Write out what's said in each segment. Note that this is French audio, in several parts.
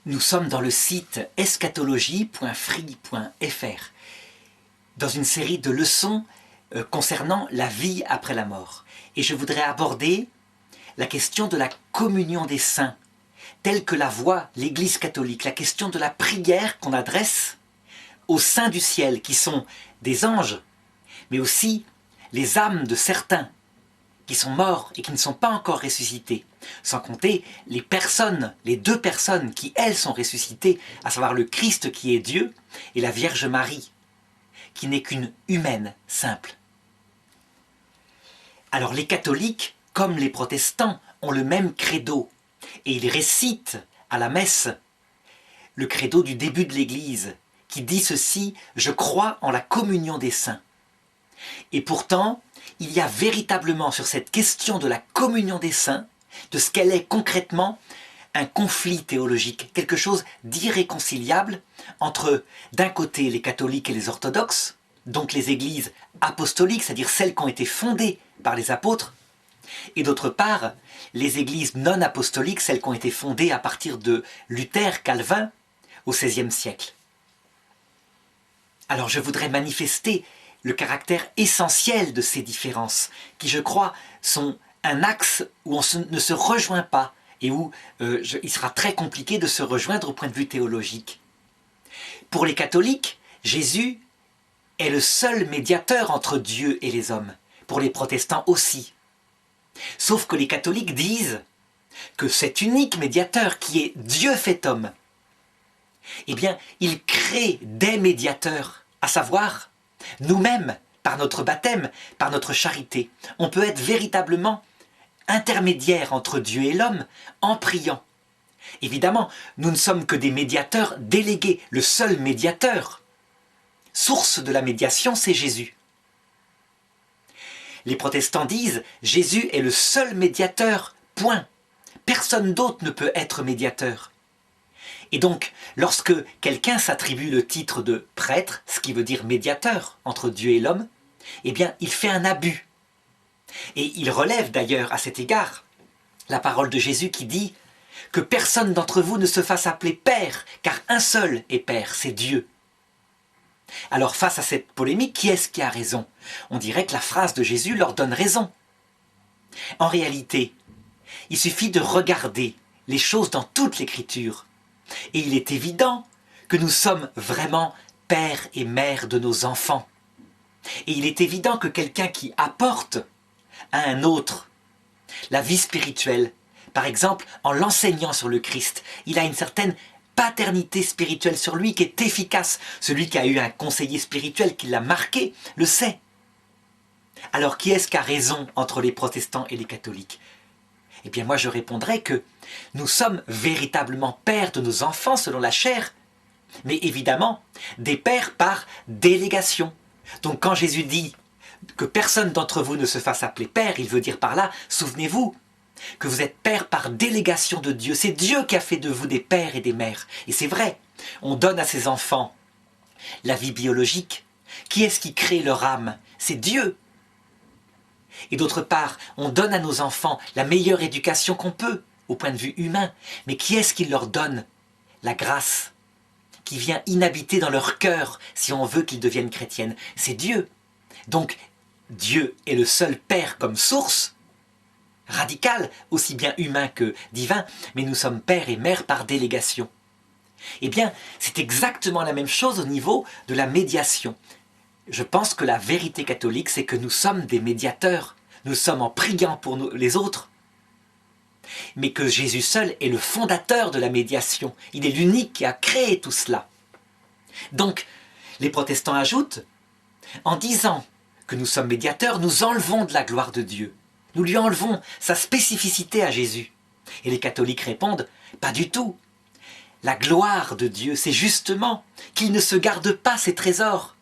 Nous sommes dans le site eschatologie.free.fr dans une série de leçons concernant la vie après la mort. Et je voudrais aborder la question de la communion des saints, telle que la voit l'Église catholique, la question de la prière qu'on adresse aux saints du ciel, qui sont des anges, mais aussi les âmes de certains qui sont morts et qui ne sont pas encore ressuscités, sans compter les personnes, les deux personnes qui, elles, sont ressuscitées, à savoir le Christ qui est Dieu et la Vierge Marie, qui n'est qu'une humaine simple. Alors les catholiques, comme les protestants, ont le même credo, et ils récitent à la messe le credo du début de l'Église, qui dit ceci: « Je crois en la communion des saints ». Et pourtant, il y a véritablement sur cette question de la communion des saints, de ce qu'elle est concrètement, un conflit théologique, quelque chose d'irréconciliable entre, d'un côté, les catholiques et les orthodoxes, donc les églises apostoliques, c'est-à-dire celles qui ont été fondées par les apôtres, et d'autre part, les églises non apostoliques, celles qui ont été fondées à partir de Luther, Calvin, au XVIe siècle. Alors je voudrais manifester le caractère essentiel de ces différences, qui je crois sont un axe où on ne se rejoint pas et où il sera très compliqué de se rejoindre au point de vue théologique. Pour les catholiques, Jésus est le seul médiateur entre Dieu et les hommes, pour les protestants aussi. Sauf que les catholiques disent que cet unique médiateur qui est Dieu fait homme, eh bien, il crée des médiateurs, à savoir nous-mêmes, par notre baptême, par notre charité. On peut être véritablement intermédiaire entre Dieu et l'homme en priant. Évidemment, nous ne sommes que des médiateurs délégués. Le seul médiateur, source de la médiation, c'est Jésus. Les protestants disent « Jésus est le seul médiateur, point. Personne d'autre ne peut être médiateur ». Et donc, lorsque quelqu'un s'attribue le titre de prêtre, ce qui veut dire médiateur entre Dieu et l'homme, eh bien, il fait un abus. Et il relève d'ailleurs à cet égard la parole de Jésus qui dit que personne d'entre vous ne se fasse appeler Père, car un seul est Père, c'est Dieu. Alors face à cette polémique, qui est-ce qui a raison? On dirait que la phrase de Jésus leur donne raison. En réalité, il suffit de regarder les choses dans toute l'Écriture. Et il est évident que nous sommes vraiment père et mère de nos enfants. Et il est évident que quelqu'un qui apporte à un autre la vie spirituelle, par exemple en l'enseignant sur le Christ, il a une certaine paternité spirituelle sur lui qui est efficace. Celui qui a eu un conseiller spirituel qui l'a marqué le sait. Alors qui est-ce qui a raison entre les protestants et les catholiques? Eh bien moi je répondrais que nous sommes véritablement pères de nos enfants selon la chair, mais évidemment des pères par délégation. Donc quand Jésus dit que personne d'entre vous ne se fasse appeler père, il veut dire par là, souvenez-vous, que vous êtes père par délégation de Dieu. C'est Dieu qui a fait de vous des pères et des mères. Et c'est vrai, on donne à ses enfants la vie biologique. Qui est-ce qui crée leur âme? C'est Dieu. Et d'autre part, on donne à nos enfants la meilleure éducation qu'on peut, au point de vue humain. Mais qui est-ce qui leur donne la grâce qui vient inhabiter dans leur cœur si on veut qu'ils deviennent chrétiennes? C'est Dieu. Donc, Dieu est le seul Père comme source, radical, aussi bien humain que divin, mais nous sommes père et mère par délégation. Eh bien, c'est exactement la même chose au niveau de la médiation. Je pense que la vérité catholique, c'est que nous sommes des médiateurs. Nous sommes en priant pour les autres. Mais que Jésus seul est le fondateur de la médiation. Il est l'unique qui a créé tout cela. Donc, les protestants ajoutent, en disant que nous sommes médiateurs, nous enlevons de la gloire de Dieu. Nous lui enlevons sa spécificité à Jésus. Et les catholiques répondent, pas du tout. La gloire de Dieu, c'est justement qu'il ne se garde pas ses trésors,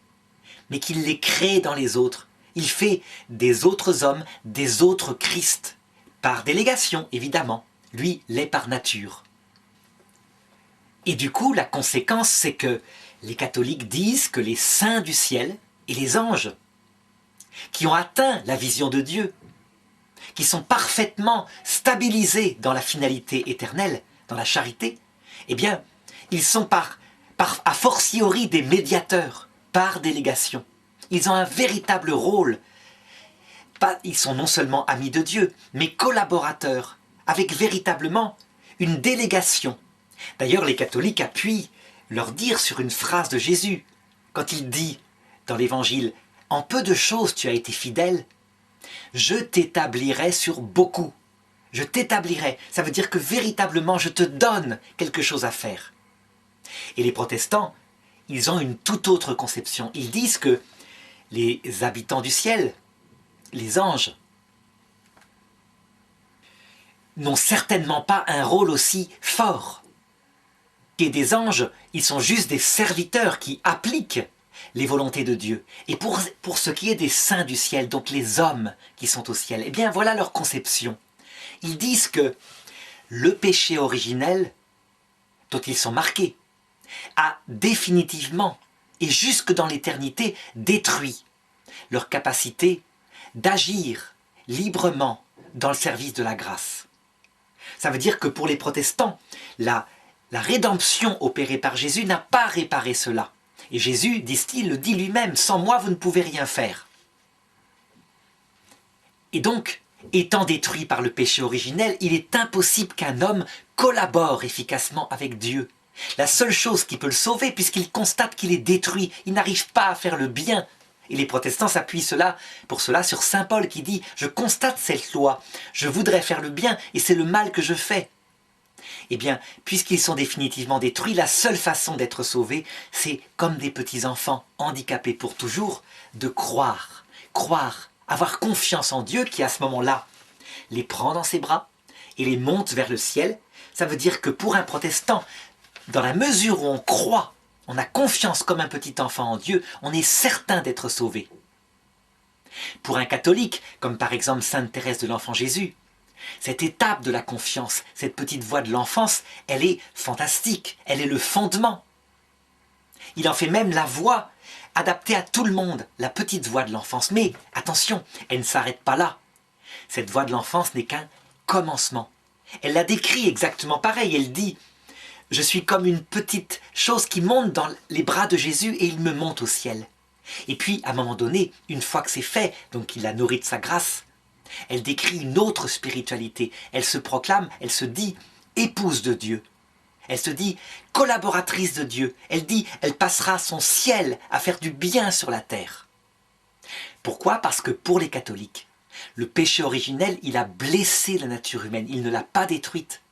mais qu'il les crée dans les autres. Il fait des autres hommes, des autres Christ, par délégation évidemment, lui l'est par nature. Et du coup, la conséquence, c'est que les catholiques disent que les saints du ciel et les anges, qui ont atteint la vision de Dieu, qui sont parfaitement stabilisés dans la finalité éternelle, dans la charité, eh bien, ils sont a fortiori des médiateurs, par délégation. Ils ont un véritable rôle. Ils sont non seulement amis de Dieu, mais collaborateurs, avec véritablement une délégation. D'ailleurs, les catholiques appuient leur dire sur une phrase de Jésus, quand il dit dans l'Évangile « En peu de choses tu as été fidèle, je t'établirai sur beaucoup. » Je t'établirai, ça veut dire que véritablement je te donne quelque chose à faire. Et les protestants, ils ont une toute autre conception. Ils disent que les habitants du ciel, les anges, n'ont certainement pas un rôle aussi fort. Et des anges, ils sont juste des serviteurs qui appliquent les volontés de Dieu. Et pour ce qui est des saints du ciel, donc les hommes qui sont au ciel, eh bien voilà leur conception. Ils disent que le péché originel, dont ils sont marqués, a définitivement et jusque dans l'éternité détruit leur capacité d'agir librement dans le service de la grâce. Ça veut dire que pour les protestants, la rédemption opérée par Jésus n'a pas réparé cela. Et Jésus, disent-ils, le dit lui-même, sans moi vous ne pouvez rien faire. Et donc, étant détruit par le péché originel, il est impossible qu'un homme collabore efficacement avec Dieu. La seule chose qui peut le sauver, puisqu'il constate qu'il est détruit, il n'arrive pas à faire le bien. Et les protestants s'appuient pour cela sur saint Paul qui dit « Je constate cette loi, je voudrais faire le bien et c'est le mal que je fais. » Eh bien, puisqu'ils sont définitivement détruits, la seule façon d'être sauvés, c'est comme des petits-enfants handicapés pour toujours, de croire, avoir confiance en Dieu qui à ce moment-là les prend dans ses bras et les monte vers le ciel. Ça veut dire que pour un protestant, dans la mesure où on croit, on a confiance comme un petit enfant en Dieu, on est certain d'être sauvé. Pour un catholique, comme par exemple Sainte Thérèse de l'Enfant Jésus, cette étape de la confiance, cette petite voix de l'enfance, elle est fantastique, elle est le fondement. Il en fait même la voix adaptée à tout le monde, la petite voix de l'enfance. Mais attention, elle ne s'arrête pas là. Cette voix de l'enfance n'est qu'un commencement. Elle la décrit exactement pareil, elle dit « Je suis comme une petite chose qui monte dans les bras de Jésus et il me monte au ciel. » Et puis, à un moment donné, une fois que c'est fait, donc il la nourrit de sa grâce, elle décrit une autre spiritualité. Elle se proclame, elle se dit épouse de Dieu. Elle se dit collaboratrice de Dieu. Elle dit, elle passera son ciel à faire du bien sur la terre. Pourquoi? Parce que pour les catholiques, le péché originel, il a blessé la nature humaine, il ne l'a pas détruite.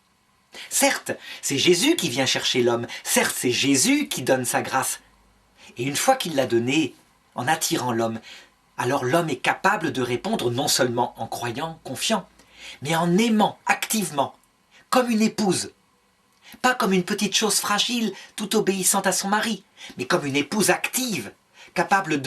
Certes, c'est Jésus qui vient chercher l'homme, certes, c'est Jésus qui donne sa grâce. Et une fois qu'il l'a donnée, en attirant l'homme, alors l'homme est capable de répondre non seulement en croyant, confiant, mais en aimant activement, comme une épouse. Pas comme une petite chose fragile, tout obéissante à son mari, mais comme une épouse active, capable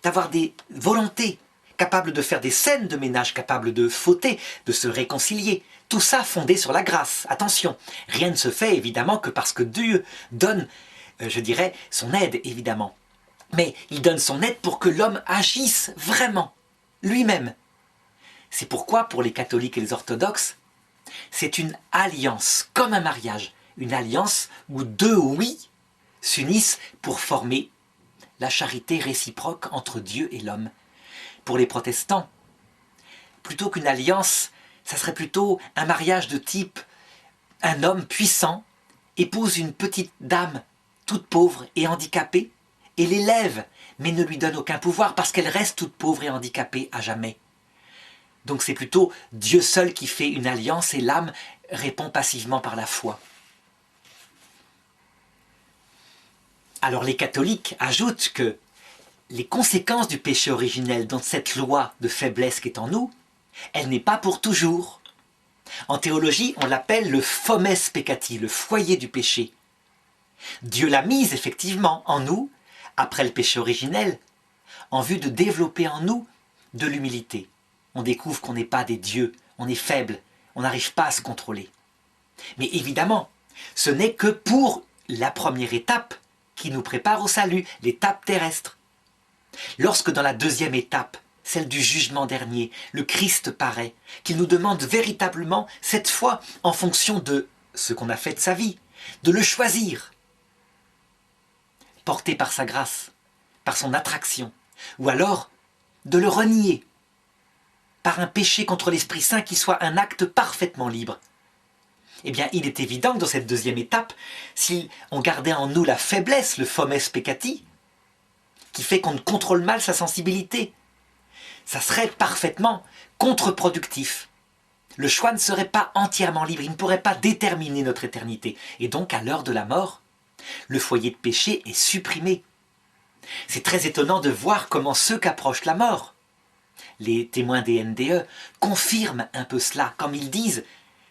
d'avoir des volontés, capable de faire des scènes de ménage, capable de fauter, de se réconcilier. Tout ça fondé sur la grâce. Attention, rien ne se fait évidemment que parce que Dieu donne, je dirais, son aide évidemment. Mais il donne son aide pour que l'homme agisse vraiment, lui-même. C'est pourquoi, pour les catholiques et les orthodoxes, c'est une alliance, comme un mariage. Une alliance où deux oui s'unissent pour former la charité réciproque entre Dieu et l'homme. Pour les protestants, plutôt qu'une alliance, ça serait plutôt un mariage de type un homme puissant épouse une petite dame toute pauvre et handicapée, et l'élève, mais ne lui donne aucun pouvoir parce qu'elle reste toute pauvre et handicapée à jamais. Donc c'est plutôt Dieu seul qui fait une alliance et l'âme répond passivement par la foi. Alors les catholiques ajoutent que les conséquences du péché originel dans cette loi de faiblesse qui est en nous, elle n'est pas pour toujours. En théologie, on l'appelle le fomes peccati, le foyer du péché. Dieu l'a mise effectivement en nous, après le péché originel, en vue de développer en nous de l'humilité. On découvre qu'on n'est pas des dieux, on est faible, on n'arrive pas à se contrôler. Mais évidemment, ce n'est que pour la première étape qui nous prépare au salut, l'étape terrestre. Lorsque dans la deuxième étape, celle du jugement dernier, le Christ paraît, qu'il nous demande véritablement, cette fois en fonction de ce qu'on a fait de sa vie, de le choisir, porté par sa grâce, par son attraction, ou alors de le renier par un péché contre l'Esprit Saint qui soit un acte parfaitement libre. Eh bien, il est évident que dans cette deuxième étape, si on gardait en nous la faiblesse, le fomes peccati, qui fait qu'on ne contrôle mal sa sensibilité, ça serait parfaitement contre-productif. Le choix ne serait pas entièrement libre, il ne pourrait pas déterminer notre éternité. Et donc, à l'heure de la mort, le foyer de péché est supprimé. C'est très étonnant de voir comment ceux qu'approche la mort, les témoins des NDE, confirment un peu cela, comme ils disent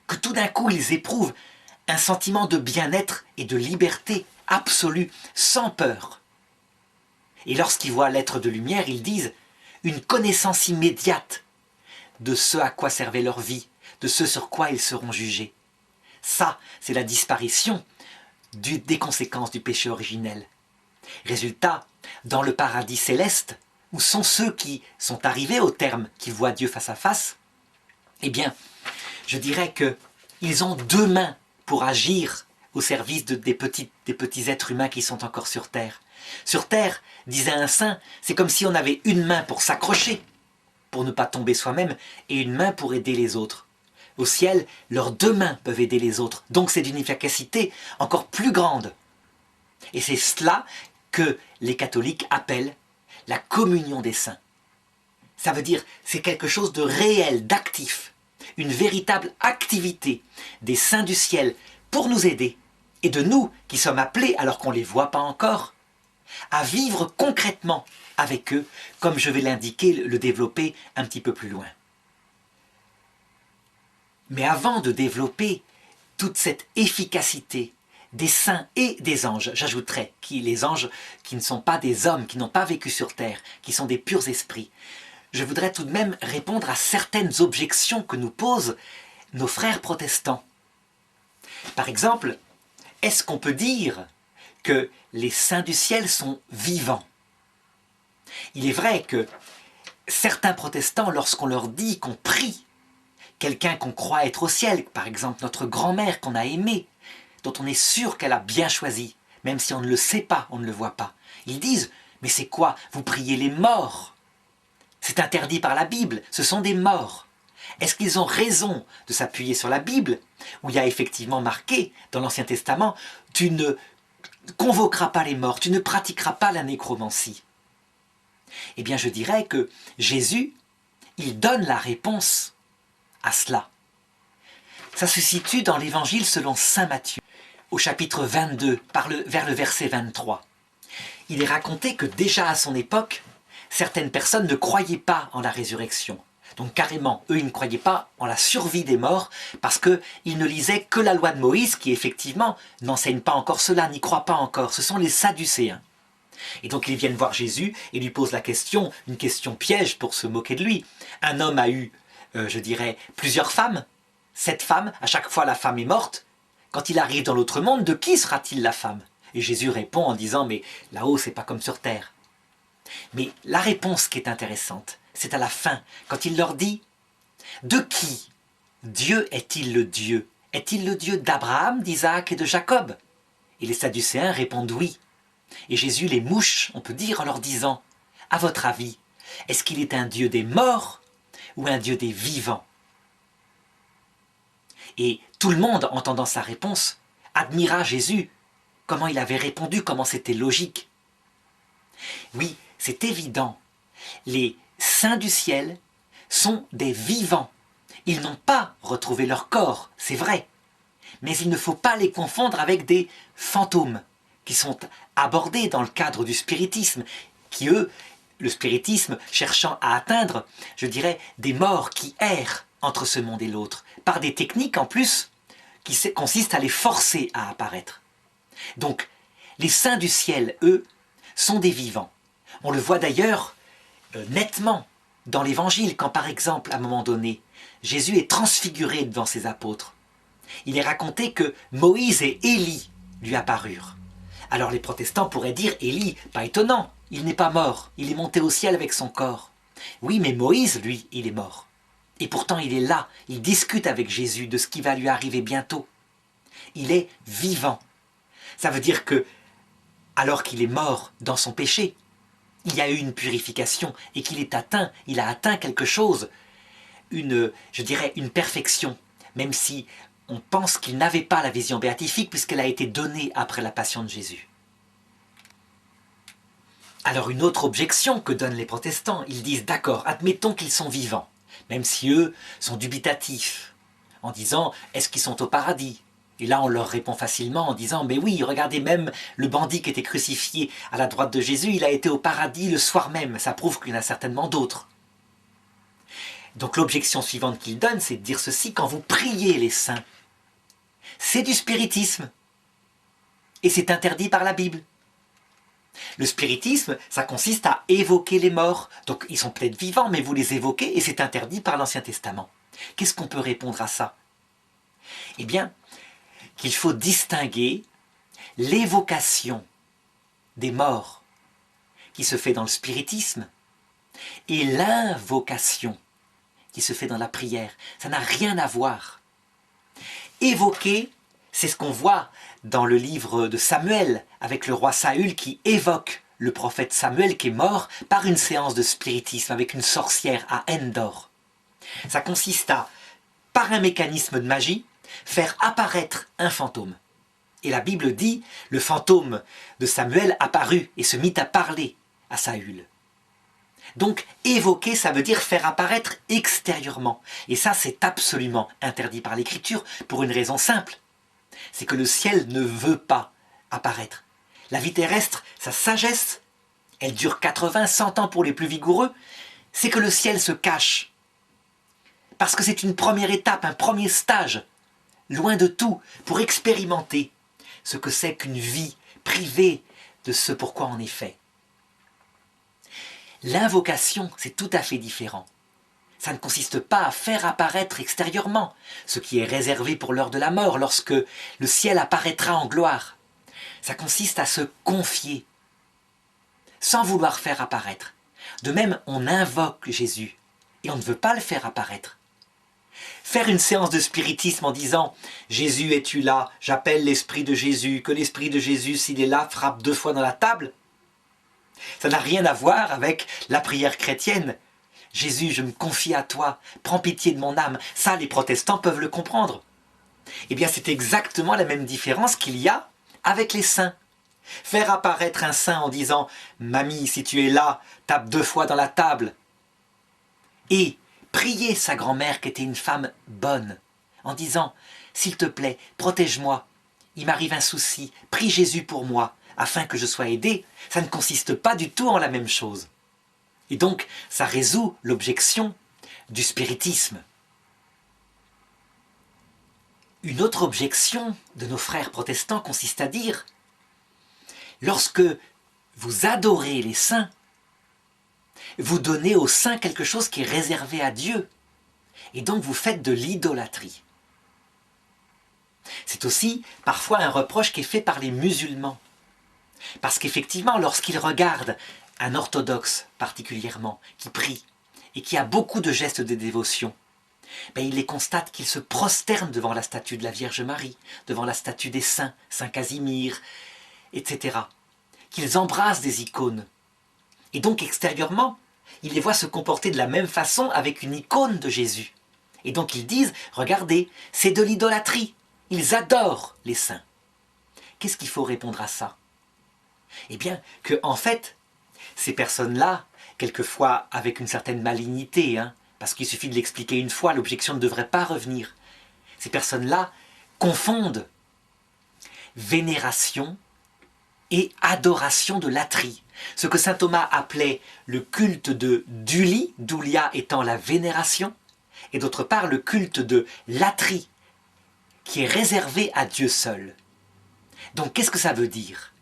que tout d'un coup ils éprouvent un sentiment de bien-être et de liberté absolue, sans peur. Et lorsqu'ils voient l'être de lumière, ils disent une connaissance immédiate de ce à quoi servait leur vie, de ce sur quoi ils seront jugés. Ça, c'est la disparition des conséquences du péché originel. Résultat, dans le paradis céleste, où sont ceux qui sont arrivés au terme, qui voient Dieu face à face, eh bien, je dirais qu'ils ont deux mains pour agir au service des petits êtres humains qui sont encore sur terre. Sur terre, disait un saint, c'est comme si on avait une main pour s'accrocher, pour ne pas tomber soi-même, et une main pour aider les autres. Au ciel, leurs deux mains peuvent aider les autres, donc c'est d'une efficacité encore plus grande. Et c'est cela que les catholiques appellent la communion des saints. Ça veut dire, c'est quelque chose de réel, d'actif, une véritable activité des saints du ciel pour nous aider, et de nous qui sommes appelés, alors qu'on ne les voit pas encore, à vivre concrètement avec eux, comme je vais l'indiquer, le développer un petit peu plus loin. Mais avant de développer toute cette efficacité des saints et des anges, j'ajouterais les anges qui ne sont pas des hommes, qui n'ont pas vécu sur terre, qui sont des purs esprits, je voudrais tout de même répondre à certaines objections que nous posent nos frères protestants. Par exemple, est-ce qu'on peut dire que les saints du ciel sont vivants? Il est vrai que certains protestants, lorsqu'on leur dit qu'on prie quelqu'un qu'on croit être au ciel, par exemple notre grand-mère qu'on a aimée, dont on est sûr qu'elle a bien choisi, même si on ne le sait pas, on ne le voit pas, ils disent « Mais c'est quoi? Vous priez les morts? C'est interdit par la Bible, ce sont des morts. » Est-ce qu'ils ont raison de s'appuyer sur la Bible, où il y a effectivement marqué dans l'Ancien Testament « Tu ne convoqueras pas les morts, tu ne pratiqueras pas la nécromancie ». Eh bien je dirais que Jésus, il donne la réponse à cela. Ça se situe dans l'Évangile selon saint Matthieu, au chapitre 22, vers le verset 23. Il est raconté que déjà à son époque, certaines personnes ne croyaient pas en la résurrection. Donc carrément, eux, ils ne croyaient pas en la survie des morts parce qu'ils ne lisaient que la loi de Moïse qui, effectivement, n'enseigne pas encore cela, n'y croit pas encore. Ce sont les Sadducéens. Et donc ils viennent voir Jésus et lui posent la question, une question piège pour se moquer de lui. Un homme a eu, je dirais, plusieurs femmes, 7 femmes, à chaque fois la femme est morte. Quand il arrive dans l'autre monde, de qui sera-t-il la femme? Et Jésus répond en disant, mais là-haut c'est pas comme sur terre. Mais la réponse qui est intéressante, c'est à la fin, quand il leur dit « De qui Dieu est-il le Dieu? Est-il le Dieu d'Abraham, d'Isaac et de Jacob ?» Et les Sadducéens répondent « Oui ». Et Jésus les mouche, on peut dire, en leur disant « À votre avis, est-ce qu'il est un Dieu des morts ou un Dieu des vivants ?» Et tout le monde, entendant sa réponse, admira Jésus, comment il avait répondu, comment c'était logique. Oui, c'est évident, les saints du ciel sont des vivants. Ils n'ont pas retrouvé leur corps, c'est vrai, mais il ne faut pas les confondre avec des fantômes qui sont abordés dans le cadre du spiritisme, qui eux, le spiritisme cherchant à atteindre, je dirais, des morts qui errent entre ce monde et l'autre, par des techniques en plus qui consistent à les forcer à apparaître. Donc, les saints du ciel, eux, sont des vivants. On le voit d'ailleurs nettement dans l'Évangile, quand par exemple, à un moment donné, Jésus est transfiguré devant ses apôtres. Il est raconté que Moïse et Élie lui apparurent. Alors les protestants pourraient dire, Élie, pas étonnant, il n'est pas mort, il est monté au ciel avec son corps. Oui, mais Moïse, lui, il est mort. Et pourtant il est là, il discute avec Jésus de ce qui va lui arriver bientôt. il est vivant. Ça veut dire que, alors qu'il est mort dans son péché, il y a eu une purification et qu'il est atteint, il a atteint quelque chose, je dirais une perfection, même si on pense qu'il n'avait pas la vision béatifique puisqu'elle a été donnée après la passion de Jésus. Alors une autre objection que donnent les protestants, ils disent d'accord, admettons qu'ils sont vivants, même si eux sont dubitatifs, en disant est-ce qu'ils sont au paradis? Et là on leur répond facilement en disant mais oui, regardez même le bandit qui était crucifié à la droite de Jésus, il a été au paradis le soir même, ça prouve qu'il y en a certainement d'autres. Donc l'objection suivante qu'ils donnent, c'est de dire ceci, quand vous priez les saints, c'est du spiritisme, et c'est interdit par la Bible. Le spiritisme, ça consiste à évoquer les morts. Donc ils sont peut-être vivants, mais vous les évoquez et c'est interdit par l'Ancien Testament. Qu'est-ce qu'on peut répondre à ça? Eh bien, qu'il faut distinguer l'évocation des morts qui se fait dans le spiritisme et l'invocation qui se fait dans la prière. Ça n'a rien à voir. Évoquer, c'est ce qu'on voit dans le livre de Samuel, avec le roi Saül qui évoque le prophète Samuel qui est mort par une séance de spiritisme avec une sorcière à Endor. Ça consiste à, par un mécanisme de magie, faire apparaître un fantôme. Et la Bible dit, le fantôme de Samuel apparut et se mit à parler à Saül. Donc, évoquer, ça veut dire faire apparaître extérieurement. Et ça, c'est absolument interdit par l'Écriture pour une raison simple. C'est que le ciel ne veut pas apparaître. La vie terrestre, sa sagesse, elle dure 80, 100 ans pour les plus vigoureux, c'est que le ciel se cache. Parce que c'est une première étape, un premier stage, loin de tout, pour expérimenter ce que c'est qu'une vie privée de ce pourquoi on est fait. L'invocation, c'est tout à fait différent. Ça ne consiste pas à faire apparaître extérieurement ce qui est réservé pour l'heure de la mort, lorsque le ciel apparaîtra en gloire. Ça consiste à se confier, sans vouloir faire apparaître. De même, on invoque Jésus, et on ne veut pas le faire apparaître. Faire une séance de spiritisme en disant « Jésus, es-tu là? J'appelle l'esprit de Jésus, que l'esprit de Jésus, s'il est là, frappe 2 fois dans la table », ça n'a rien à voir avec la prière chrétienne. Jésus, je me confie à toi, prends pitié de mon âme. Ça, les protestants peuvent le comprendre. Eh bien, c'est exactement la même différence qu'il y a avec les saints. Faire apparaître un saint en disant « Mamie, si tu es là, tape 2 fois dans la table ». Et prier sa grand-mère qui était une femme bonne, en disant « S'il te plaît, protège-moi, il m'arrive un souci, prie Jésus pour moi, afin que je sois aidé », ça ne consiste pas du tout en la même chose. Et donc, ça résout l'objection du spiritisme. Une autre objection de nos frères protestants consiste à dire « Lorsque vous adorez les saints, vous donnez aux saints quelque chose qui est réservé à Dieu. Et donc vous faites de l'idolâtrie. » C'est aussi parfois un reproche qui est fait par les musulmans. Parce qu'effectivement, lorsqu'ils regardent un orthodoxe particulièrement, qui prie et qui a beaucoup de gestes de dévotion, ben, ils les constatent qu'ils se prosternent devant la statue de la Vierge Marie, devant la statue des saints, Saint Casimir, etc. Qu'ils embrassent des icônes. Et donc extérieurement, ils les voient se comporter de la même façon avec une icône de Jésus. Et donc ils disent, regardez, c'est de l'idolâtrie. Ils adorent les saints. Qu'est-ce qu'il faut répondre à ça? Eh bien, que en fait, ces personnes-là, quelquefois avec une certaine malignité, parce qu'il suffit de l'expliquer une fois, l'objection ne devrait pas revenir. Ces personnes-là confondent vénération et adoration de latrie. Ce que saint Thomas appelait le culte de Duli, Dulia étant la vénération, et d'autre part le culte de latrie, qui est réservé à Dieu seul. Donc qu'est-ce que ça veut dire?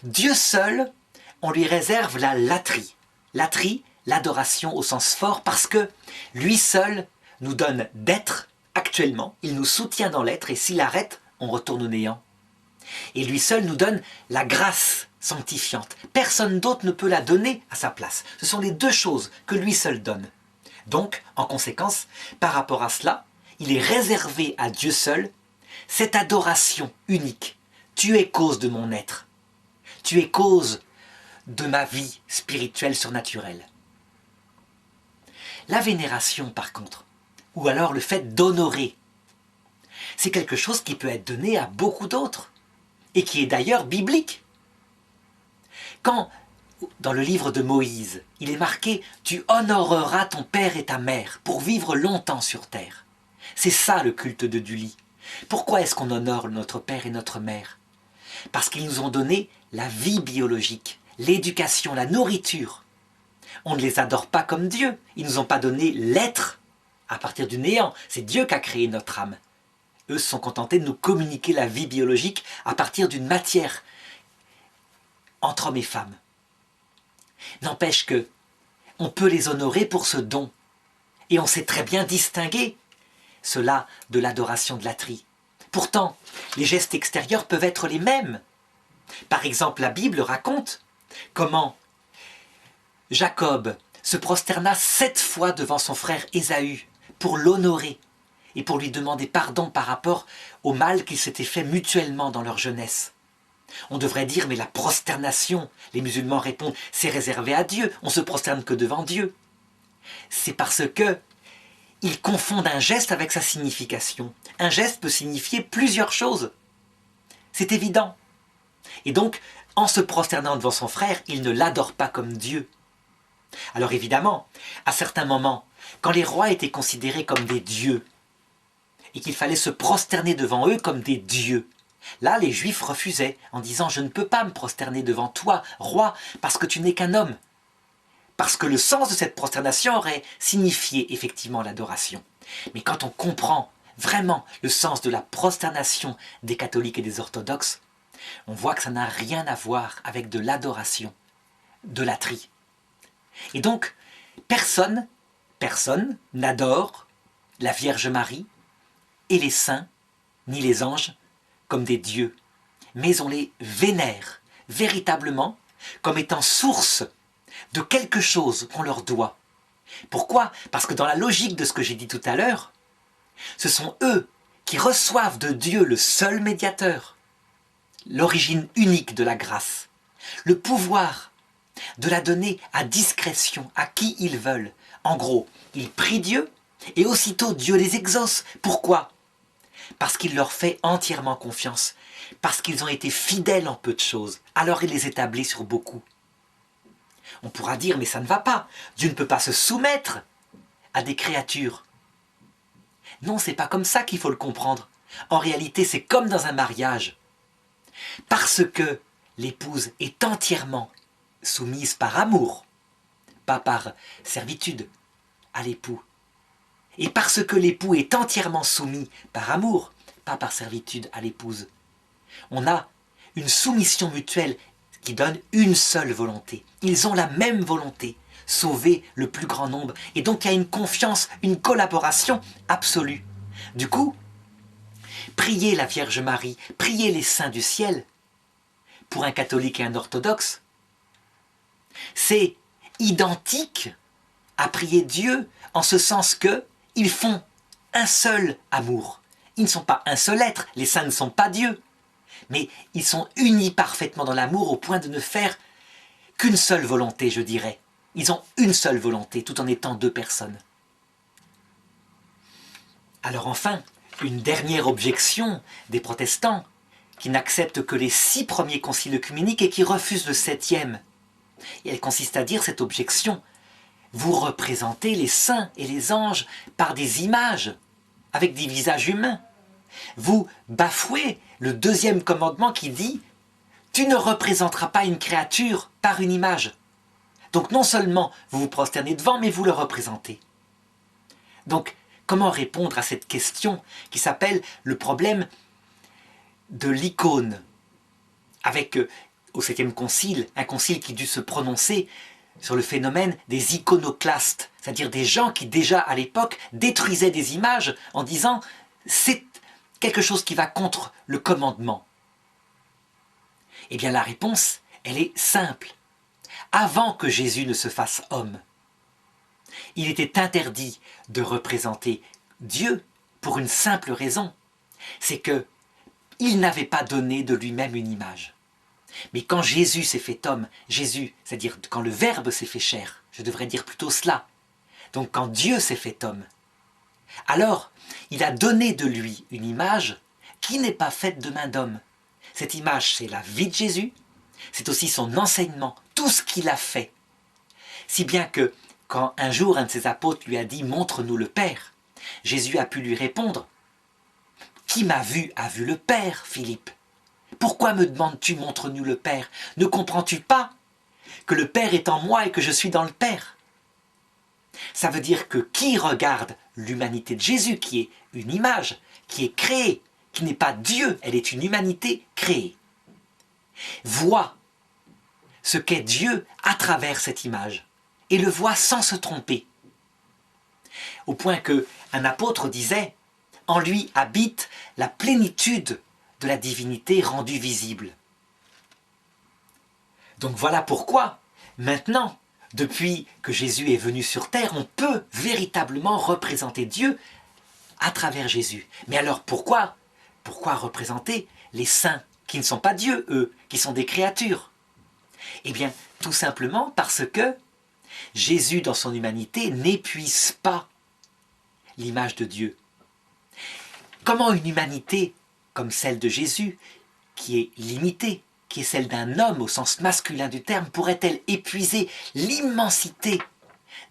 Dieu seul, on lui réserve la latrie. Latrie, l'adoration au sens fort, parce que lui seul nous donne d'être actuellement, il nous soutient dans l'être, et s'il arrête, on retourne au néant. Et lui seul nous donne la grâce sanctifiante. Personne d'autre ne peut la donner à sa place. Ce sont les deux choses que lui seul donne. Donc, en conséquence, par rapport à cela, il est réservé à Dieu seul cette adoration unique. Tu es cause de mon être. Tu es cause de ma vie spirituelle surnaturelle. La vénération, par contre, ou alors le fait d'honorer, c'est quelque chose qui peut être donné à beaucoup d'autres, et qui est d'ailleurs biblique. Quand, dans le livre de Moïse, il est marqué « Tu honoreras ton père et ta mère pour vivre longtemps sur terre ». C'est ça le culte de Duli. Pourquoi est-ce qu'on honore notre père et notre mère? Parce qu'ils nous ont donné la vie biologique, l'éducation, la nourriture. On ne les adore pas comme Dieu. Ils ne nous ont pas donné l'être à partir du néant. C'est Dieu qui a créé notre âme. Eux se sont contentés de nous communiquer la vie biologique à partir d'une matière entre hommes et femmes. N'empêche que on peut les honorer pour ce don. Et on sait très bien distinguer cela de l'adoration de latrie. Pourtant, les gestes extérieurs peuvent être les mêmes. Par exemple, la Bible raconte comment Jacob se prosterna 7 fois devant son frère Ésaü pour l'honorer et pour lui demander pardon par rapport au mal qu'ils s'étaient fait mutuellement dans leur jeunesse. On devrait dire, mais la prosternation, les musulmans répondent, c'est réservé à Dieu, on ne se prosterne que devant Dieu. C'est parce que ils confondent un geste avec sa signification. Un geste peut signifier plusieurs choses. C'est évident. Et donc, en se prosternant devant son frère, il ne l'adore pas comme Dieu. Alors évidemment, à certains moments, quand les rois étaient considérés comme des dieux, et qu'il fallait se prosterner devant eux comme des dieux, là les Juifs refusaient en disant « Je ne peux pas me prosterner devant toi, roi, parce que tu n'es qu'un homme ». Parce que le sens de cette prosternation aurait signifié effectivement l'adoration. Mais quand on comprend vraiment le sens de la prosternation des catholiques et des orthodoxes, on voit que ça n'a rien à voir avec de l'adoration, de latrie. Et donc, personne n'adore la Vierge Marie et les saints, ni les anges, comme des dieux. Mais on les vénère véritablement comme étant source de quelque chose qu'on leur doit. Pourquoi? Parce que dans la logique de ce que j'ai dit tout à l'heure, ce sont eux qui reçoivent de Dieu le seul médiateur, l'origine unique de la grâce, le pouvoir de la donner à discrétion à qui ils veulent. En gros, ils prient Dieu et aussitôt Dieu les exauce. Pourquoi? Parce qu'il leur fait entièrement confiance, parce qu'ils ont été fidèles en peu de choses, alors il les établit sur beaucoup. On pourra dire, mais ça ne va pas. Dieu ne peut pas se soumettre à des créatures. Non, c'est pas comme ça qu'il faut le comprendre. En réalité, c'est comme dans un mariage. Parce que l'épouse est entièrement soumise par amour, pas par servitude à l'époux. Et parce que l'époux est entièrement soumis par amour, pas par servitude à l'épouse. On a une soumission mutuelle qui donne une seule volonté. Ils ont la même volonté, sauver le plus grand nombre. Et donc il y a une confiance, une collaboration absolue. Du coup, prier la Vierge Marie, prier les saints du ciel, pour un catholique et un orthodoxe, c'est identique à prier Dieu en ce sens que ils font un seul amour. Ils ne sont pas un seul être, les saints ne sont pas Dieu. Mais ils sont unis parfaitement dans l'amour au point de ne faire qu'une seule volonté, je dirais. Ils ont une seule volonté, tout en étant 2 personnes. Alors enfin, une dernière objection des protestants, qui n'acceptent que les 6 premiers conciles œcuméniques et qui refusent le 7e. Et elle consiste à dire cette objection. Vous représentez les saints et les anges par des images, avec des visages humains. Vous bafouez le 2e commandement qui dit « Tu ne représenteras pas une créature par une image ». Donc non seulement vous vous prosternez devant, mais vous le représentez. Donc, comment répondre à cette question qui s'appelle le problème de l'icône, avec au 7e concile, un concile qui dut se prononcer sur le phénomène des iconoclastes, c'est-à-dire des gens qui déjà à l'époque détruisaient des images en disant « c'est quelque chose qui va contre le commandement ». Eh bien la réponse, elle est simple. Avant que Jésus ne se fasse homme, il était interdit de représenter Dieu pour une simple raison. C'est que il n'avait pas donné de lui-même une image. Mais quand Jésus s'est fait homme, Jésus, c'est-à-dire quand le Verbe s'est fait chair, je devrais dire plutôt cela, donc quand Dieu s'est fait homme, alors il a donné de lui une image qui n'est pas faite de main d'homme. Cette image, c'est la vie de Jésus, c'est aussi son enseignement, tout ce qu'il a fait. Si bien que quand un jour un de ses apôtres lui a dit « Montre-nous le Père », Jésus a pu lui répondre « Qui m'a vu a vu le Père, Philippe. Pourquoi me demandes-tu « Montre-nous le Père » Ne comprends-tu pas que le Père est en moi et que je suis dans le Père ?» Ça veut dire que qui regarde l'humanité de Jésus, qui est une image, qui est créée, qui n'est pas Dieu, elle est une humanité créée, voit ce qu'est Dieu à travers cette image et le voit sans se tromper. Au point qu'un apôtre disait « En lui habite la plénitude de la divinité rendue visible. » Donc voilà pourquoi, maintenant, depuis que Jésus est venu sur terre, on peut véritablement représenter Dieu à travers Jésus. Mais alors pourquoi représenter les saints qui ne sont pas Dieu, eux, qui sont des créatures? Eh bien, tout simplement parce que Jésus, dans son humanité, n'épuise pas l'image de Dieu. Comment une humanité comme celle de Jésus, qui est limitée, qui est celle d'un homme au sens masculin du terme, pourrait-elle épuiser l'immensité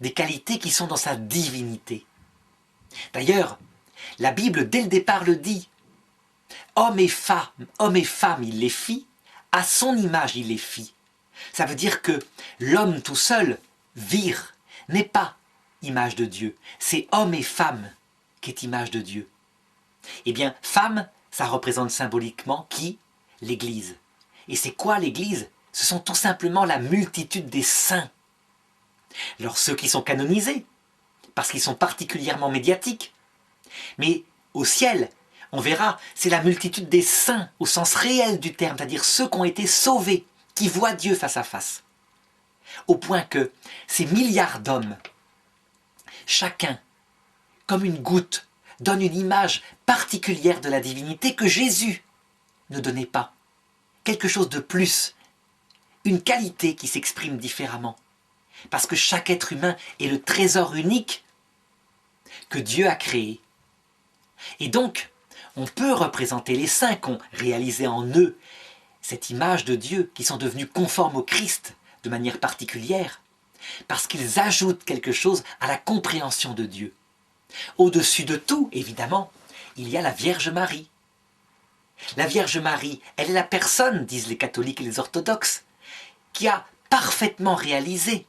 des qualités qui sont dans sa divinité? D'ailleurs, la Bible, dès le départ, le dit. Homme et femme, il les fit, à son image il les fit. Ça veut dire que l'homme tout seul, vir, n'est pas image de Dieu. C'est homme et femme qui est image de Dieu. Eh bien, femme, ça représente symboliquement qui? L'Église. Et c'est quoi l'Église? Ce sont tout simplement la multitude des saints. Alors ceux qui sont canonisés, parce qu'ils sont particulièrement médiatiques. Mais au ciel, on verra, c'est la multitude des saints au sens réel du terme, c'est-à-dire ceux qui ont été sauvés, qui voient Dieu face à face. Au point que ces milliards d'hommes, chacun, comme une goutte, donne une image particulière de la divinité que Jésus ne donnait pas. Quelque chose de plus, une qualité qui s'exprime différemment. Parce que chaque être humain est le trésor unique que Dieu a créé. Et donc, on peut représenter les saints qui ont réalisé en eux cette image de Dieu, qui sont devenus conformes au Christ de manière particulière, parce qu'ils ajoutent quelque chose à la compréhension de Dieu. Au-dessus de tout, évidemment, il y a la Vierge Marie. La Vierge Marie, elle est la personne, disent les catholiques et les orthodoxes, qui a parfaitement réalisé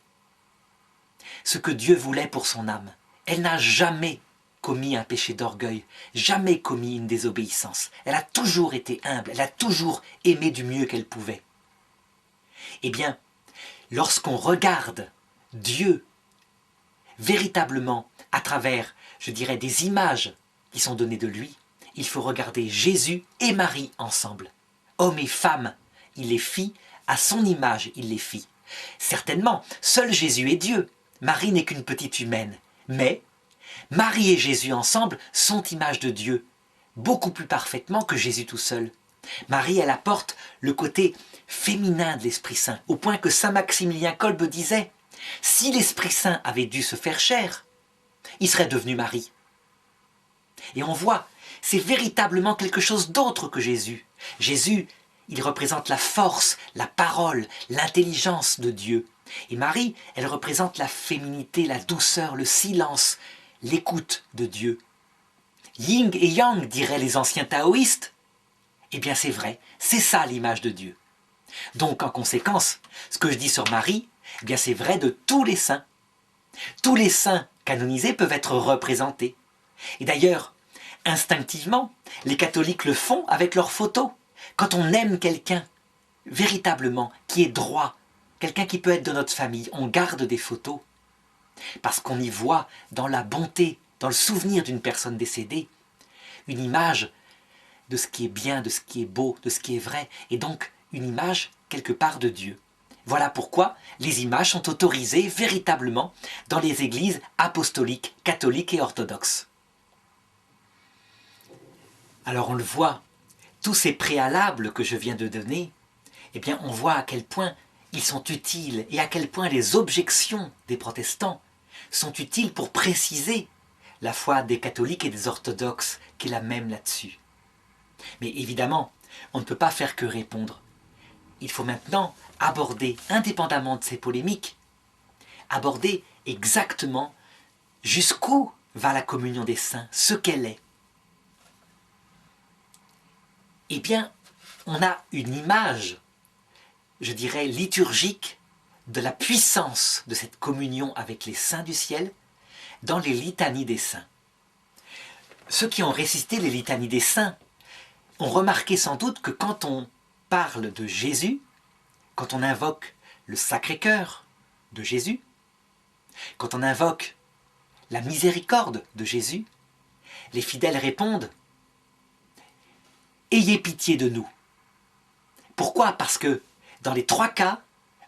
ce que Dieu voulait pour son âme. Elle n'a jamais commis un péché d'orgueil, jamais commis une désobéissance. Elle a toujours été humble, elle a toujours aimé du mieux qu'elle pouvait. Eh bien, lorsqu'on regarde Dieu véritablement à travers, je dirais, des images qui sont données de lui, il faut regarder Jésus et Marie ensemble. Homme et femme, il les fit, à son image il les fit. Certainement, seul Jésus est Dieu. Marie n'est qu'une petite humaine. Mais Marie et Jésus ensemble sont image de Dieu, beaucoup plus parfaitement que Jésus tout seul. Marie, elle apporte le côté féminin de l'Esprit Saint, au point que saint Maximilien Kolbe disait « Si l'Esprit Saint avait dû se faire chair, il serait devenu Marie. » Et on voit, c'est véritablement quelque chose d'autre que Jésus. Jésus, il représente la force, la parole, l'intelligence de Dieu. Et Marie, elle représente la féminité, la douceur, le silence, l'écoute de Dieu. Yin et Yang, diraient les anciens taoïstes. Eh bien c'est vrai, c'est ça l'image de Dieu. Donc en conséquence, ce que je dis sur Marie, eh bien c'est vrai de tous les saints. Tous les saints canonisés peuvent être représentés. Et d'ailleurs, instinctivement, les catholiques le font avec leurs photos. Quand on aime quelqu'un, véritablement, qui est droit, quelqu'un qui peut être de notre famille, on garde des photos. Parce qu'on y voit dans la bonté, dans le souvenir d'une personne décédée, une image de ce qui est bien, de ce qui est beau, de ce qui est vrai, et donc une image quelque part de Dieu. Voilà pourquoi les images sont autorisées véritablement dans les églises apostoliques, catholiques et orthodoxes. Alors on le voit, tous ces préalables que je viens de donner, eh bien on voit à quel point ils sont utiles et à quel point les objections des protestants sont utiles pour préciser la foi des catholiques et des orthodoxes qui est la même là-dessus. Mais évidemment, on ne peut pas faire que répondre. Il faut maintenant aborder, indépendamment de ces polémiques, aborder exactement jusqu'où va la communion des saints, ce qu'elle est. Eh bien, on a une image, je dirais, liturgique de la puissance de cette communion avec les saints du ciel dans les litanies des saints. Ceux qui ont récité les litanies des saints ont remarqué sans doute que quand on parle de Jésus, quand on invoque le Sacré-Cœur de Jésus, quand on invoque la miséricorde de Jésus, les fidèles répondent « Ayez pitié de nous ». Pourquoi? Parce que dans les trois cas,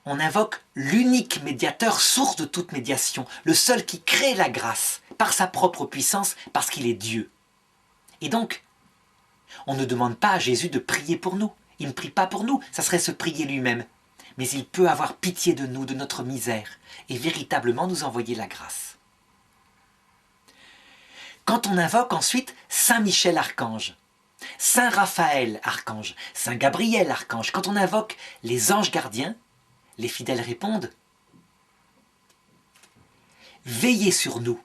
on invoque l'unique médiateur, source de toute médiation, le seul qui crée la grâce par sa propre puissance, parce qu'il est Dieu. Et donc, on ne demande pas à Jésus de prier pour nous. Il ne prie pas pour nous, ça serait se prier lui-même. Mais il peut avoir pitié de nous, de notre misère, et véritablement nous envoyer la grâce. Quand on invoque ensuite Saint Michel Archange, Saint Raphaël Archange, Saint Gabriel Archange, quand on invoque les anges gardiens, les fidèles répondent « Veillez sur nous ».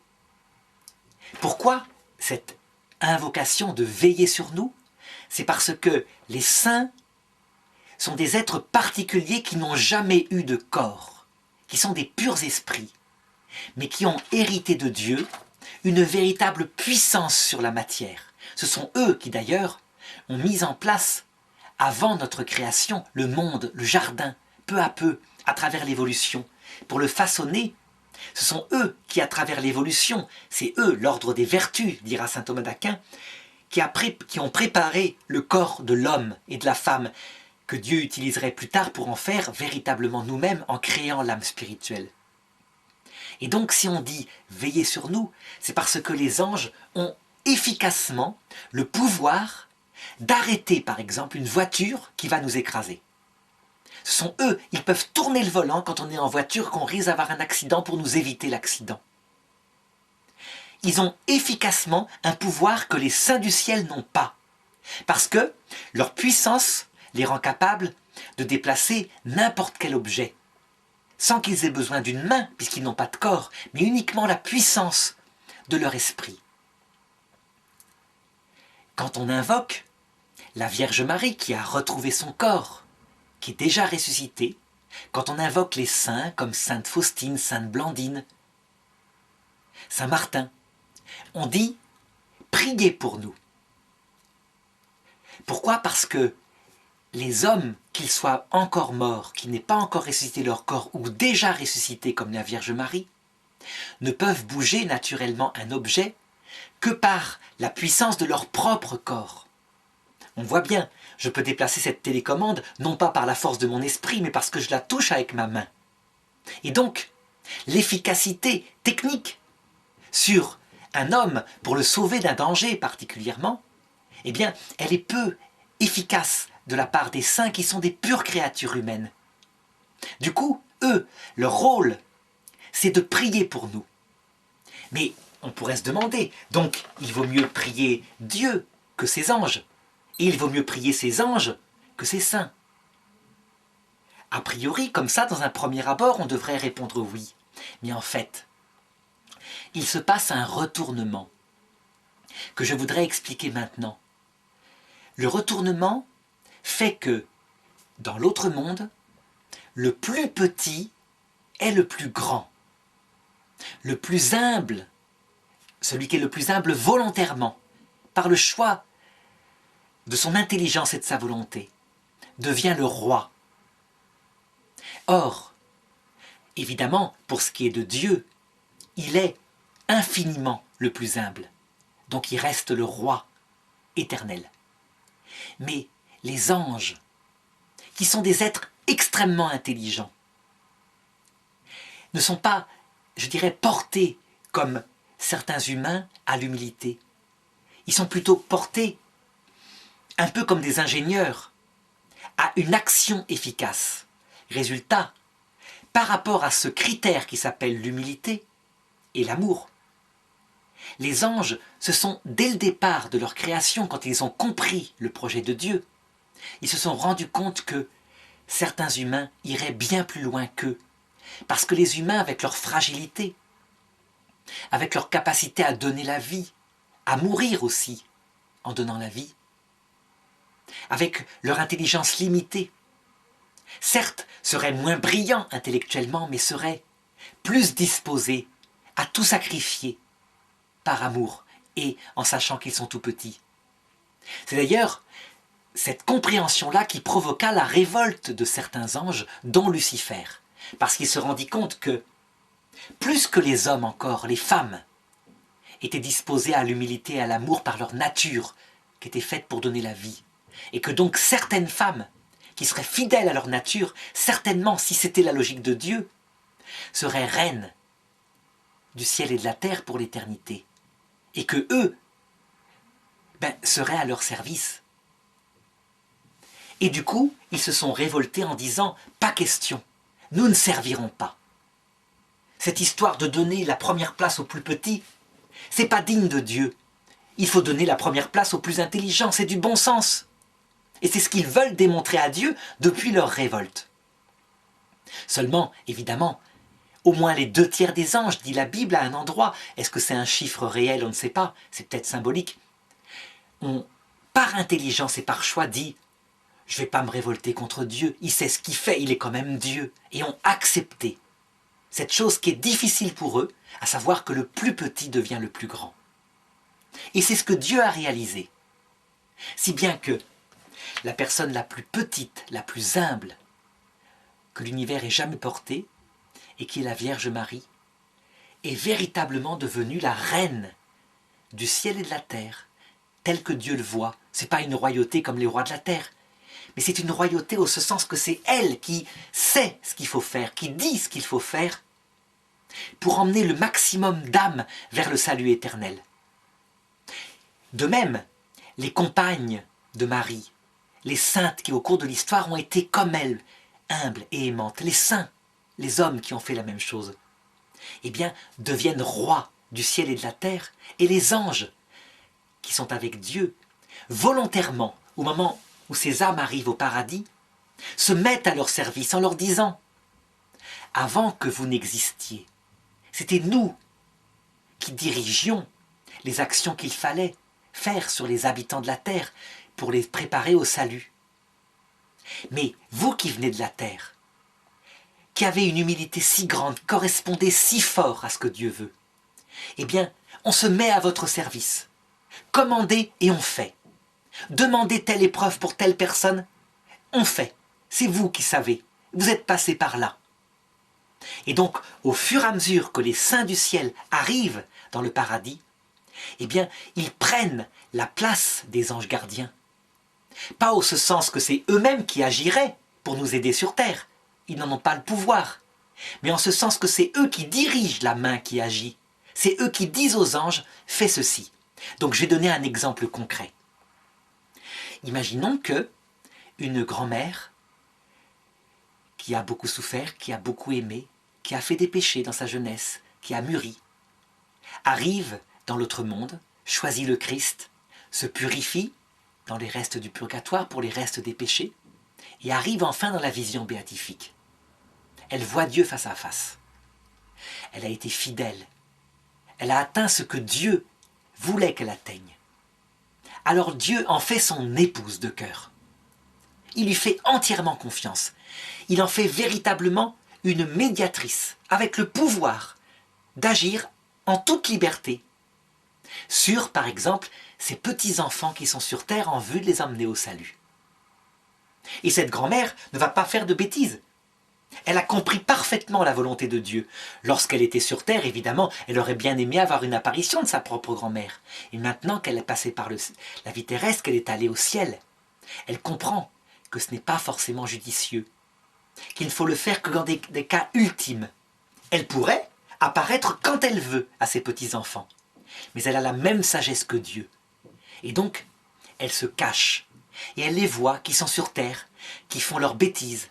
Pourquoi cette invocation de veiller sur nous? C'est parce que les saints sont des êtres particuliers qui n'ont jamais eu de corps, qui sont des purs esprits, mais qui ont hérité de Dieu une véritable puissance sur la matière. Ce sont eux qui d'ailleurs ont mis en place, avant notre création, le monde, le jardin, peu à peu, à travers l'évolution, pour le façonner. Ce sont eux qui, à travers l'évolution, c'est eux, l'ordre des vertus, dira saint Thomas d'Aquin, qui ont préparé le corps de l'homme et de la femme, que Dieu utiliserait plus tard pour en faire véritablement nous-mêmes en créant l'âme spirituelle. Et donc si on dit « veillez sur nous », c'est parce que les anges ont efficacement le pouvoir d'arrêter par exemple une voiture qui va nous écraser. Ce sont eux, ils peuvent tourner le volant quand on est en voiture, qu'on risque d'avoir un accident pour nous éviter l'accident. Ils ont efficacement un pouvoir que les saints du ciel n'ont pas, parce que leur puissance les rend capables de déplacer n'importe quel objet, sans qu'ils aient besoin d'une main, puisqu'ils n'ont pas de corps, mais uniquement la puissance de leur esprit. Quand on invoque la Vierge Marie qui a retrouvé son corps, qui est déjà ressuscité, quand on invoque les saints comme Sainte Faustine, Sainte Blandine, Saint Martin, on dit « priez pour nous ». Pourquoi? Parce que les hommes, qu'ils soient encore morts, qui n'aient pas encore ressuscité leur corps, ou déjà ressuscités comme la Vierge Marie, ne peuvent bouger naturellement un objet que par la puissance de leur propre corps. On voit bien, je peux déplacer cette télécommande, non pas par la force de mon esprit, mais parce que je la touche avec ma main. Et donc, l'efficacité technique sur un homme pour le sauver d'un danger particulièrement, eh bien, elle est peu efficace de la part des saints qui sont des pures créatures humaines. Du coup, eux, leur rôle, c'est de prier pour nous. Mais on pourrait se demander, donc il vaut mieux prier Dieu que ses anges, et il vaut mieux prier ses anges que ses saints. A priori, comme ça, dans un premier abord, on devrait répondre oui. Mais en fait, il se passe un retournement que je voudrais expliquer maintenant. Le retournement fait que, dans l'autre monde, le plus petit est le plus grand. Le plus humble, celui qui est le plus humble volontairement, par le choix de son intelligence et de sa volonté, devient le roi. Or, évidemment, pour ce qui est de Dieu, il est infiniment le plus humble. Donc il reste le roi éternel. Mais les anges, qui sont des êtres extrêmement intelligents, ne sont pas, je dirais, portés comme certains humains à l'humilité. Ils sont plutôt portés un peu comme des ingénieurs, à une action efficace. Résultat, par rapport à ce critère qui s'appelle l'humilité et l'amour, les anges se sont, dès le départ de leur création, quand ils ont compris le projet de Dieu, ils se sont rendus compte que certains humains iraient bien plus loin qu'eux. Parce que les humains, avec leur fragilité, avec leur capacité à donner la vie, à mourir aussi en donnant la vie, avec leur intelligence limitée, certes, seraient moins brillants intellectuellement, mais seraient plus disposés à tout sacrifier par amour et en sachant qu'ils sont tout petits. C'est d'ailleurs cette compréhension-là qui provoqua la révolte de certains anges, dont Lucifer, parce qu'il se rendit compte que, plus que les hommes encore, les femmes étaient disposées à l'humilité et à l'amour par leur nature, qui était faite pour donner la vie, et que donc certaines femmes, qui seraient fidèles à leur nature, certainement, si c'était la logique de Dieu, seraient reines du ciel et de la terre pour l'éternité, et que eux seraient à leur service. Et du coup, ils se sont révoltés en disant « Pas question, nous ne servirons pas. Cette histoire de donner la première place aux plus petits, c'est pas digne de Dieu. Il faut donner la première place aux plus intelligents, c'est du bon sens. » Et c'est ce qu'ils veulent démontrer à Dieu depuis leur révolte. Seulement, évidemment, au moins les 2/3 des anges, dit la Bible à un endroit, est-ce que c'est un chiffre réel, on ne sait pas, c'est peut-être symbolique, ont, par intelligence et par choix, dit « Je ne vais pas me révolter contre Dieu, il sait ce qu'il fait, il est quand même Dieu », et ont accepté cette chose qui est difficile pour eux, à savoir que le plus petit devient le plus grand. Et c'est ce que Dieu a réalisé. Si bien que la personne la plus petite, la plus humble que l'univers ait jamais portée, et qui est la Vierge Marie, est véritablement devenue la reine du ciel et de la terre, telle que Dieu le voit. Ce n'est pas une royauté comme les rois de la terre, mais c'est une royauté au ce sens que c'est elle qui sait ce qu'il faut faire, qui dit ce qu'il faut faire, pour emmener le maximum d'âmes vers le salut éternel. De même, les compagnes de Marie, les saintes qui au cours de l'histoire ont été comme elle, humbles et aimantes, les saints, les hommes qui ont fait la même chose, eh bien, deviennent rois du ciel et de la terre, et les anges, qui sont avec Dieu, volontairement, au moment où ces âmes arrivent au paradis, se mettent à leur service en leur disant « Avant que vous n'existiez, c'était nous qui dirigions les actions qu'il fallait faire sur les habitants de la terre pour les préparer au salut. Mais vous qui venez de la terre, qui avez une humilité si grande, correspondez si fort à ce que Dieu veut, eh bien, on se met à votre service. Commandez et on fait. Demandez telle épreuve pour telle personne, on fait. C'est vous qui savez. Vous êtes passé par là. Et donc, au fur et à mesure que les saints du ciel arrivent dans le paradis, eh bien, ils prennent la place des anges gardiens. Pas au ce sens que c'est eux-mêmes qui agiraient pour nous aider sur terre. Ils n'en ont pas le pouvoir. Mais en ce sens que c'est eux qui dirigent la main qui agit. C'est eux qui disent aux anges « fais ceci ». Donc je vais donner un exemple concret. Imaginons que une grand-mère qui a beaucoup souffert, qui a beaucoup aimé, qui a fait des péchés dans sa jeunesse, qui a mûri, arrive dans l'autre monde, choisit le Christ, se purifie dans les restes du purgatoire pour les restes des péchés, et arrive enfin dans la vision béatifique. Elle voit Dieu face à face. Elle a été fidèle. Elle a atteint ce que Dieu voulait qu'elle atteigne. Alors Dieu en fait son épouse de cœur. Il lui fait entièrement confiance. Il en fait véritablement une médiatrice, avec le pouvoir d'agir en toute liberté sur, par exemple, ces petits-enfants qui sont sur terre en vue de les emmener au salut. Et cette grand-mère ne va pas faire de bêtises. Elle a compris parfaitement la volonté de Dieu. Lorsqu'elle était sur terre, évidemment, elle aurait bien aimé avoir une apparition de sa propre grand-mère. Et maintenant qu'elle est passée par la vie terrestre, qu'elle est allée au ciel, elle comprend que ce n'est pas forcément judicieux, qu'il ne faut le faire que dans des cas ultimes. Elle pourrait apparaître quand elle veut à ses petits-enfants, mais elle a la même sagesse que Dieu. Et donc, elle se cache et elle les voit qui sont sur terre, qui font leurs bêtises.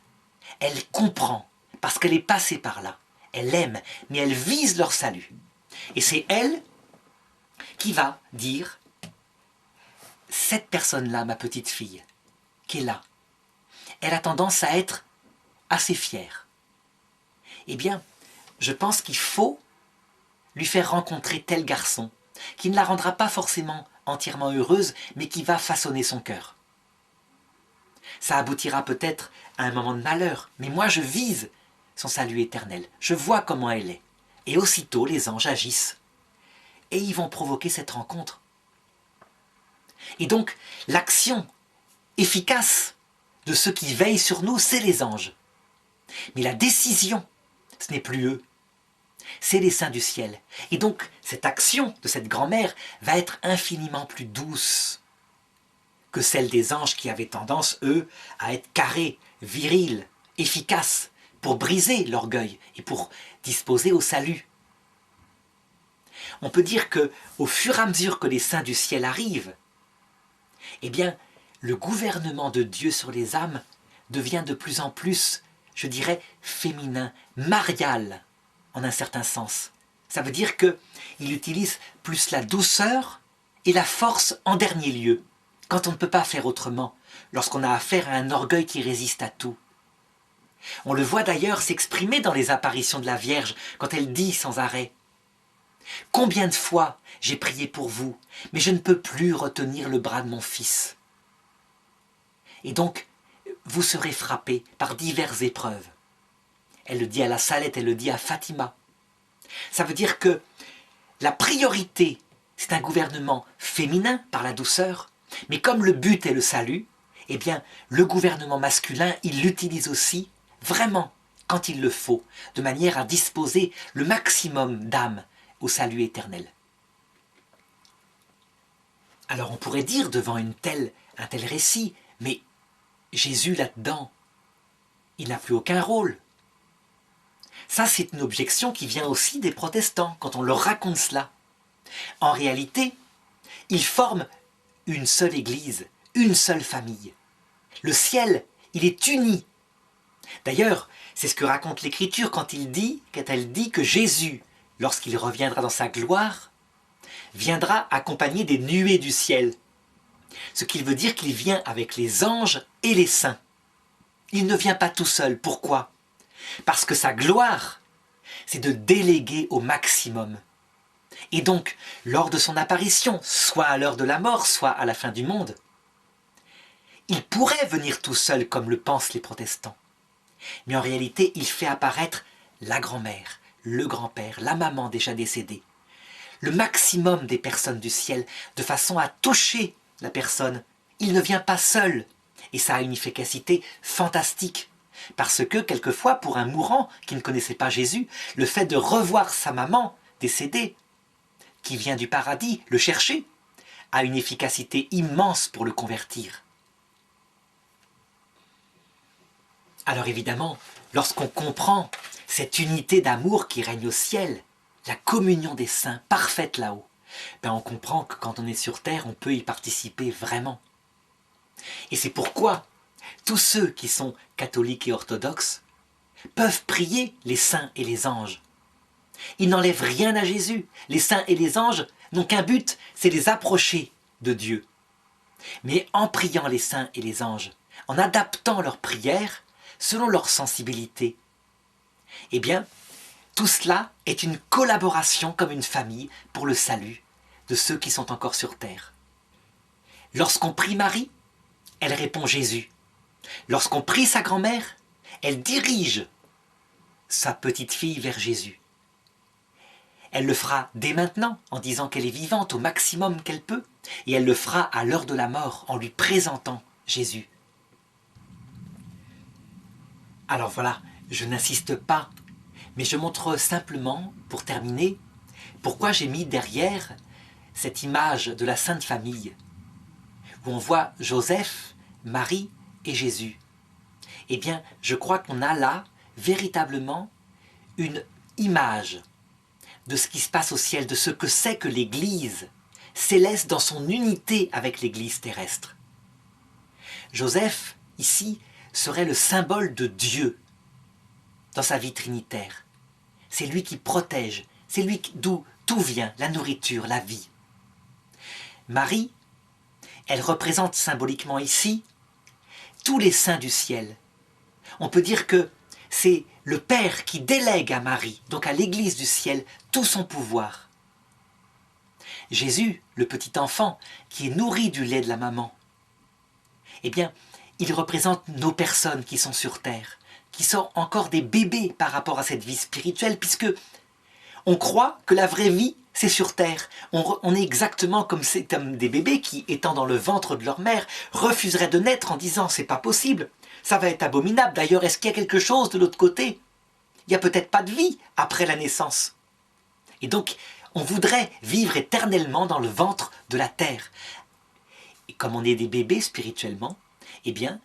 Elle comprend, parce qu'elle est passée par là. Elle aime, mais elle vise leur salut. Et c'est elle qui va dire, cette personne-là, ma petite fille, qui est là, elle a tendance à être assez fière. Eh bien, je pense qu'il faut lui faire rencontrer tel garçon, qui ne la rendra pas forcément entièrement heureuse, mais qui va façonner son cœur. Ça aboutira peut-être à un moment de malheur, mais moi je vise son salut éternel. Je vois comment elle est. Et aussitôt les anges agissent. Et ils vont provoquer cette rencontre. Et donc, l'action efficace de ceux qui veillent sur nous, c'est les anges. Mais la décision, ce n'est plus eux. C'est les saints du ciel. Et donc, cette action de cette grand-mère va être infiniment plus douce que celle des anges qui avaient tendance, eux, à être carrés, virils, efficaces, pour briser l'orgueil et pour disposer au salut. On peut dire que, au fur et à mesure que les saints du ciel arrivent, eh bien, le gouvernement de Dieu sur les âmes devient de plus en plus, je dirais, féminin, marial, en un certain sens. Ça veut dire qu'il utilise plus la douceur et la force en dernier lieu, quand on ne peut pas faire autrement, lorsqu'on a affaire à un orgueil qui résiste à tout. On le voit d'ailleurs s'exprimer dans les apparitions de la Vierge, quand elle dit sans arrêt « Combien de fois j'ai prié pour vous, mais je ne peux plus retenir le bras de mon fils. » Et donc, vous serez frappés par diverses épreuves. Elle le dit à la Salette, elle le dit à Fatima. Ça veut dire que la priorité, c'est un gouvernement féminin par la douceur, mais comme le but est le salut, eh bien, le gouvernement masculin, il l'utilise aussi, vraiment, quand il le faut, de manière à disposer le maximum d'âmes au salut éternel. Alors on pourrait dire devant un tel récit, mais Jésus là-dedans, il n'a plus aucun rôle. Ça, c'est une objection qui vient aussi des protestants, quand on leur raconte cela. En réalité, ils forment une seule église, une seule famille. Le ciel, il est uni. D'ailleurs, c'est ce que raconte l'Écriture quand elle dit que Jésus, lorsqu'il reviendra dans sa gloire, viendra accompagné des nuées du ciel. Ce qui veut dire qu'il vient avec les anges et les saints. Il ne vient pas tout seul. Pourquoi ? Parce que sa gloire, c'est de déléguer au maximum. Et donc, lors de son apparition, soit à l'heure de la mort, soit à la fin du monde, il pourrait venir tout seul comme le pensent les protestants. Mais en réalité, il fait apparaître la grand-mère, le grand-père, la maman déjà décédée, le maximum des personnes du ciel, de façon à toucher la personne. Il ne vient pas seul. Et ça a une efficacité fantastique. Parce que, quelquefois, pour un mourant qui ne connaissait pas Jésus, le fait de revoir sa maman décédée, qui vient du paradis le chercher, a une efficacité immense pour le convertir. Alors évidemment, lorsqu'on comprend cette unité d'amour qui règne au ciel, la communion des saints parfaite là-haut, ben on comprend que quand on est sur terre, on peut y participer vraiment. Et c'est pourquoi tous ceux qui sont catholiques et orthodoxes peuvent prier les saints et les anges. Ils n'enlèvent rien à Jésus. Les saints et les anges n'ont qu'un but, c'est les approcher de Dieu. Mais en priant les saints et les anges, en adaptant leurs prières selon leur sensibilité, eh bien, tout cela est une collaboration comme une famille pour le salut de ceux qui sont encore sur terre. Lorsqu'on prie Marie, elle répond Jésus. Lorsqu'on prie sa grand-mère, elle dirige sa petite fille vers Jésus. Elle le fera dès maintenant en disant qu'elle est vivante au maximum qu'elle peut, et elle le fera à l'heure de la mort en lui présentant Jésus. Alors voilà, je n'insiste pas, mais je montre simplement, pour terminer, pourquoi j'ai mis derrière cette image de la Sainte Famille, où on voit Joseph, Marie et Jésus. Eh bien, je crois qu'on a là véritablement une image de ce qui se passe au ciel, de ce que c'est que l'Église céleste dans son unité avec l'Église terrestre. Joseph, ici, serait le symbole de Dieu dans sa vie trinitaire. C'est lui qui protège, c'est lui d'où tout vient, la nourriture, la vie. Marie, elle représente symboliquement ici tous les saints du ciel. On peut dire que c'est le Père qui délègue à Marie, donc à l'Église du ciel, tout son pouvoir. Jésus, le petit enfant, qui est nourri du lait de la maman, eh bien, il représente nos personnes qui sont sur terre, qui sont encore des bébés par rapport à cette vie spirituelle, puisque on croit que la vraie vie, c'est sur terre. On est exactement comme des bébés qui, étant dans le ventre de leur mère, refuseraient de naître en disant « c'est pas possible, ça va être abominable, d'ailleurs est-ce qu'il y a quelque chose de l'autre côté? Il n'y a peut-être pas de vie après la naissance. » Et donc, on voudrait vivre éternellement dans le ventre de la terre. Et comme on est des bébés spirituellement, eh bien,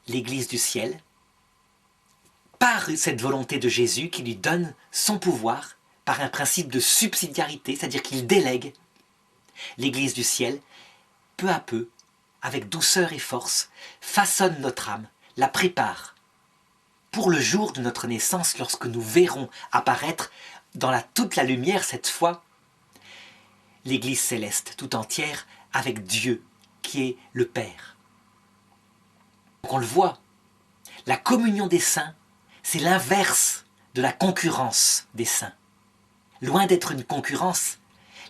l'Église du ciel, par cette volonté de Jésus qui lui donne son pouvoir, par un principe de subsidiarité, c'est-à-dire qu'il délègue, l'Église du ciel, peu à peu, avec douceur et force, façonne notre âme, la prépare pour le jour de notre naissance, lorsque nous verrons apparaître dans toute la lumière cette fois, l'Église céleste tout entière avec Dieu qui est le Père. Donc on le voit, la communion des saints, c'est l'inverse de la concurrence des saints. Loin d'être une concurrence,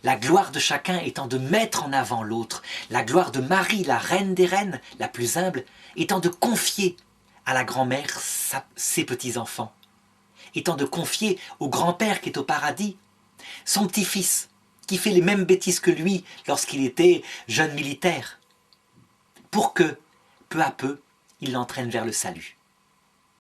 la gloire de chacun étant de mettre en avant l'autre, la gloire de Marie, la reine des reines, la plus humble, étant de confier à la grand-mère ses petits-enfants, étant de confier au grand-père qui est au paradis, son petit-fils, qui fait les mêmes bêtises que lui lorsqu'il était jeune militaire, pour que, peu à peu, il l'entraîne vers le salut.